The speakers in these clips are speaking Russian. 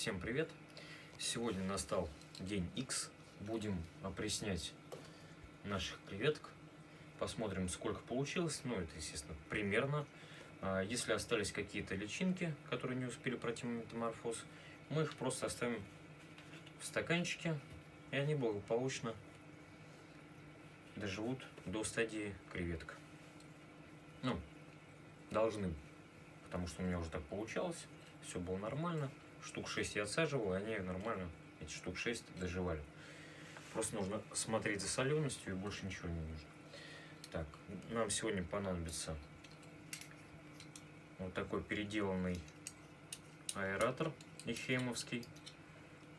Всем привет! Сегодня настал день X. Будем опреснять наших креветок. Посмотрим, сколько получилось. Ну, это, естественно, примерно. Если остались какие-то личинки, которые не успели пройти метаморфоз, мы их просто оставим в стаканчике, и они благополучно доживут до стадии креветок. Ну, должны, потому что у меня уже так получалось. Все было нормально. Штук 6 я отсаживал, и они нормально, эти штук 6 доживали. Просто нужно смотреть за соленостью, и больше ничего не нужно. Так, нам сегодня понадобится вот такой переделанный аэратор ифемовский,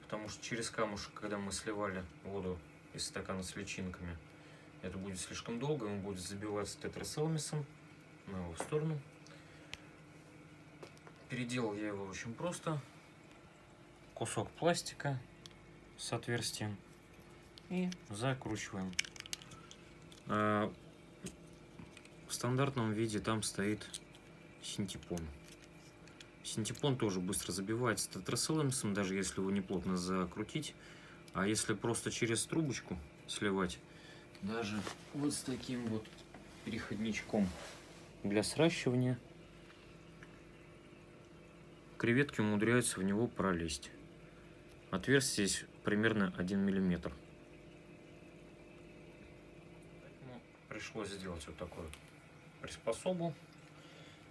потому что через камушек, когда мы сливали воду из стакана с личинками, это будет слишком долго, он будет забиваться тетрасиломисом на его сторону. Переделал я его очень просто. Кусок пластика с отверстием и закручиваем. В стандартном виде там стоит синтепон. Синтепон тоже быстро забивается тетрасиломисом, даже если его не плотно закрутить. А если просто через трубочку сливать, даже вот с таким вот переходничком для сращивания, креветки умудряются в него пролезть. Отверстие здесь примерно 1 мм. Поэтому пришлось сделать вот такую приспособу.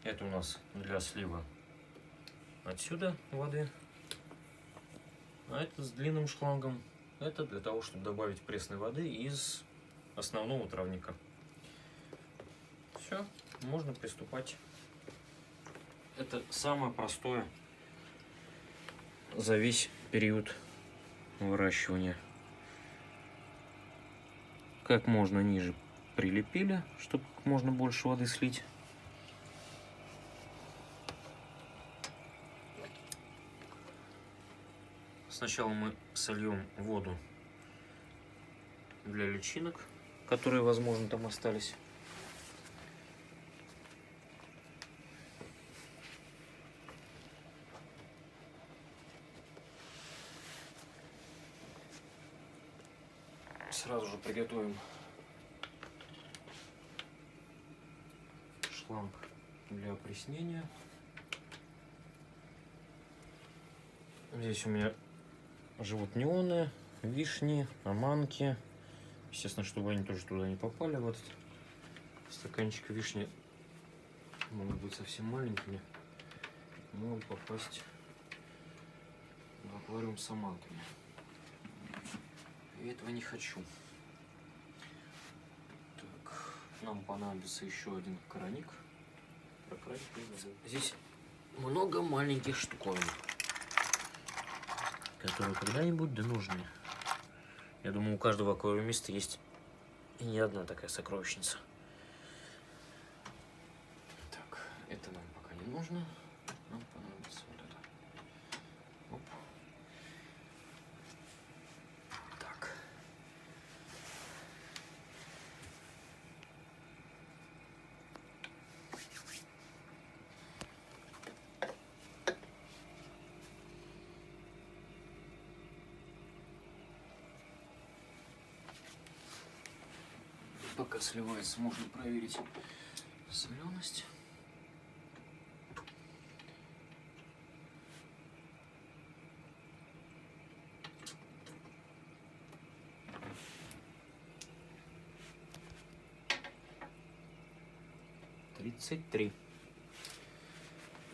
Это у нас для слива отсюда воды, а это с длинным шлангом. Это для того, чтобы добавить пресной воды из основного травника. Все, можно приступать. Это самое простое за весь период выращивания. Как можно ниже прилепили, чтобы как можно больше воды слить. Сначала мы сольем воду для личинок, которые, возможно, там остались. Сразу же приготовим шланг для опреснения. Здесь у меня живут неоны, вишни, аманки. Естественно, чтобы они тоже туда не попали, в этот стаканчик. Вишни могут быть совсем маленькими, могут попасть в аквариум с аманками. И этого не хочу. Так, нам понадобится еще один краник. Здесь много маленьких штуковин, которые когда-нибудь да нужны. Я думаю, у каждого аквариумиста есть и не одна такая сокровищница. Так, это нам пока не нужно. Нам понадобится вот это. Оп. Так. Пока сливается, можно проверить соленость. $33.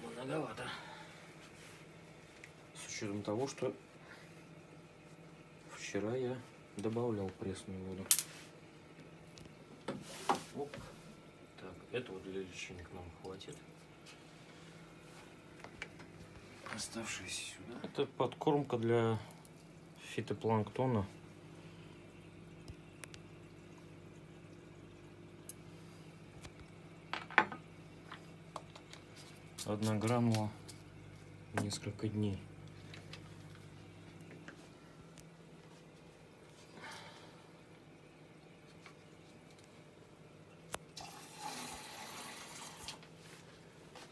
Многовато. С учетом того, что вчера я добавлял пресную воду. Оп. Так, этого для личинок нам хватит. Оставшиеся сюда. Это подкормка для фитопланктона. Одна гранула несколько дней.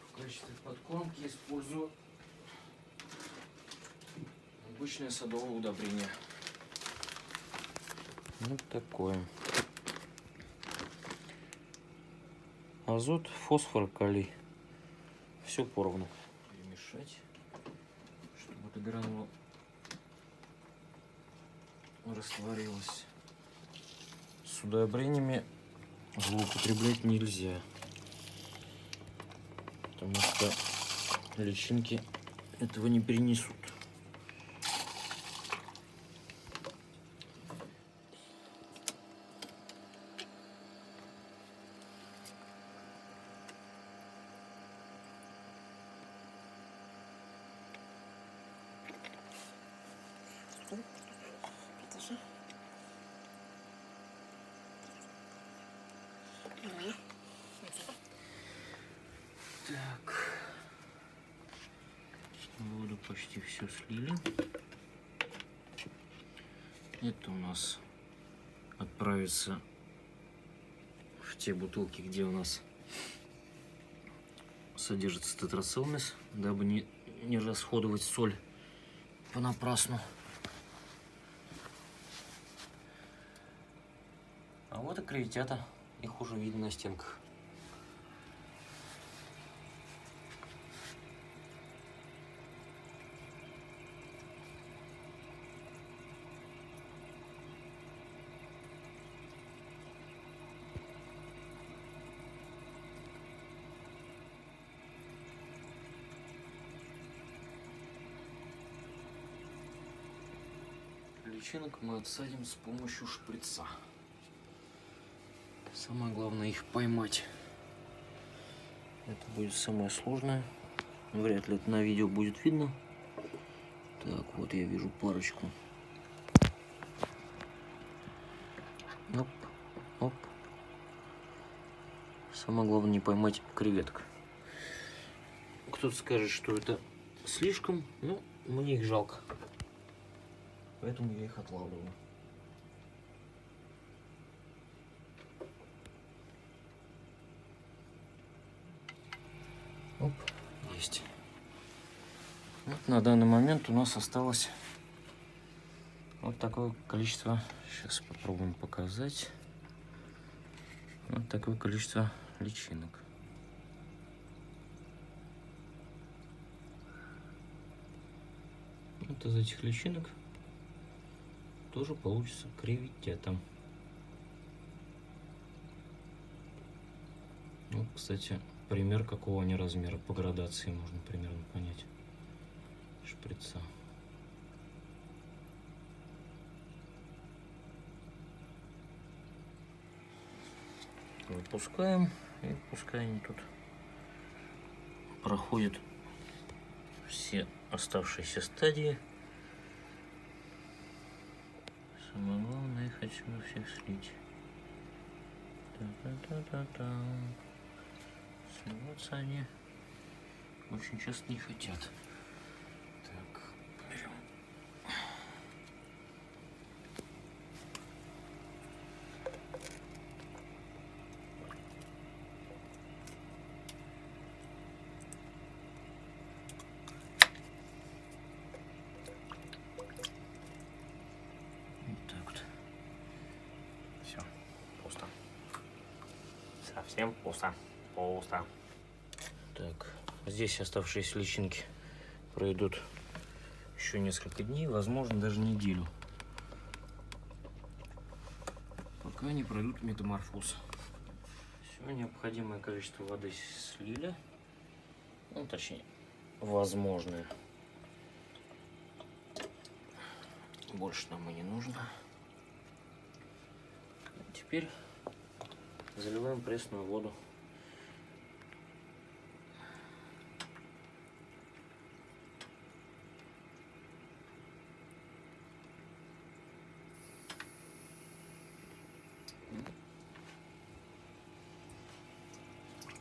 В качестве подкормки использую обычное садовое удобрение. Вот такое. Азот, фосфор, калий. Все поровну. Перемешать, чтобы эта гранула растворилась. С удобрениями злоупотреблять нельзя, потому что личинки этого не перенесут. Так, воду почти все слили. Это у нас отправится в те бутылки, где у нас содержится тетрацилмес, дабы не расходовать соль понапрасну. А вот и кревитята, их уже видно на стенках. Личинок мы отсадим с помощью шприца. Самое главное их поймать. Это будет самое сложное. Вряд ли это на видео будет видно. Так, вот я вижу парочку. Оп, оп. Самое главное не поймать креветок. Кто-то скажет, что это слишком, но мне их жалко. Поэтому я их отлавливаю. Оп, есть. Вот на данный момент у нас осталось вот такое количество. Сейчас попробуем показать. Вот такое количество личинок. Вот из этих личинок тоже получится кревитята. Вот, кстати, пример, какого они размера. По градации можно примерно понять шприца. Выпускаем, и пускай они тут проходят все оставшиеся стадии. Самое главное их отсюда всех слить. Та-та-та-та-та. Сливаться они очень часто не хотят. Так, берем. Вот так вот. Все, пусто. Совсем пусто. Пусто. Так, здесь оставшиеся личинки пройдут еще несколько дней, возможно, даже неделю, пока не пройдут метаморфоз. Все необходимое количество воды слили, ну, точнее, возможное. Больше нам и не нужно. Теперь заливаем пресную воду.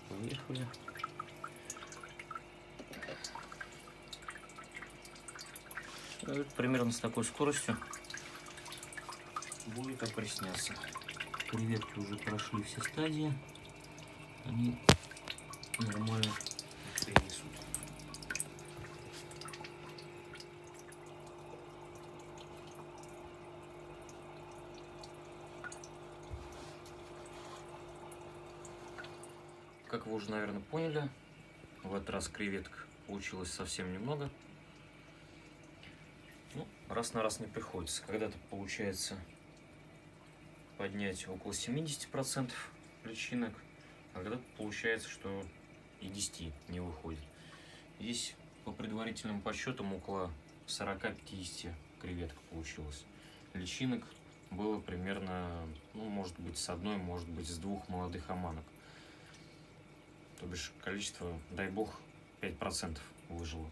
Поехали. Вот примерно с такой скоростью будет опресняться. Креветки уже прошли все стадии, они нормально перенесут. как вы уже, наверное, поняли, в этот раз креветок получилось совсем немного. Ну, раз на раз не приходится. Когда-то получается поднять около 70% личинок, а когда-то получается, что и 10 не выходит. Здесь по предварительным подсчетам около 40-50 креветок получилось. Личинок было примерно, ну, может быть, с одной, может быть, с двух молодых оманок. То бишь количество, дай бог, 5% выжило.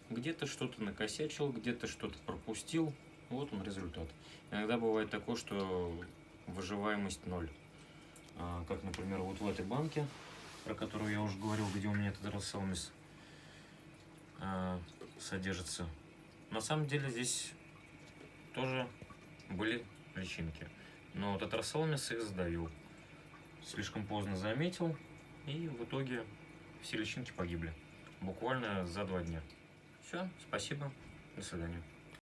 Где-то что-то накосячил, где-то что-то пропустил. Вот он результат. Иногда бывает такое, что выживаемость 0. Как, например, вот в этой банке, про которую я уже говорил, где у меня этот рассалмис содержится. На самом деле здесь тоже были личинки. Но вот этот рассалмис их задавил. Слишком поздно заметил. И в итоге все личинки погибли. Буквально за 2 дня. Все, спасибо. До свидания.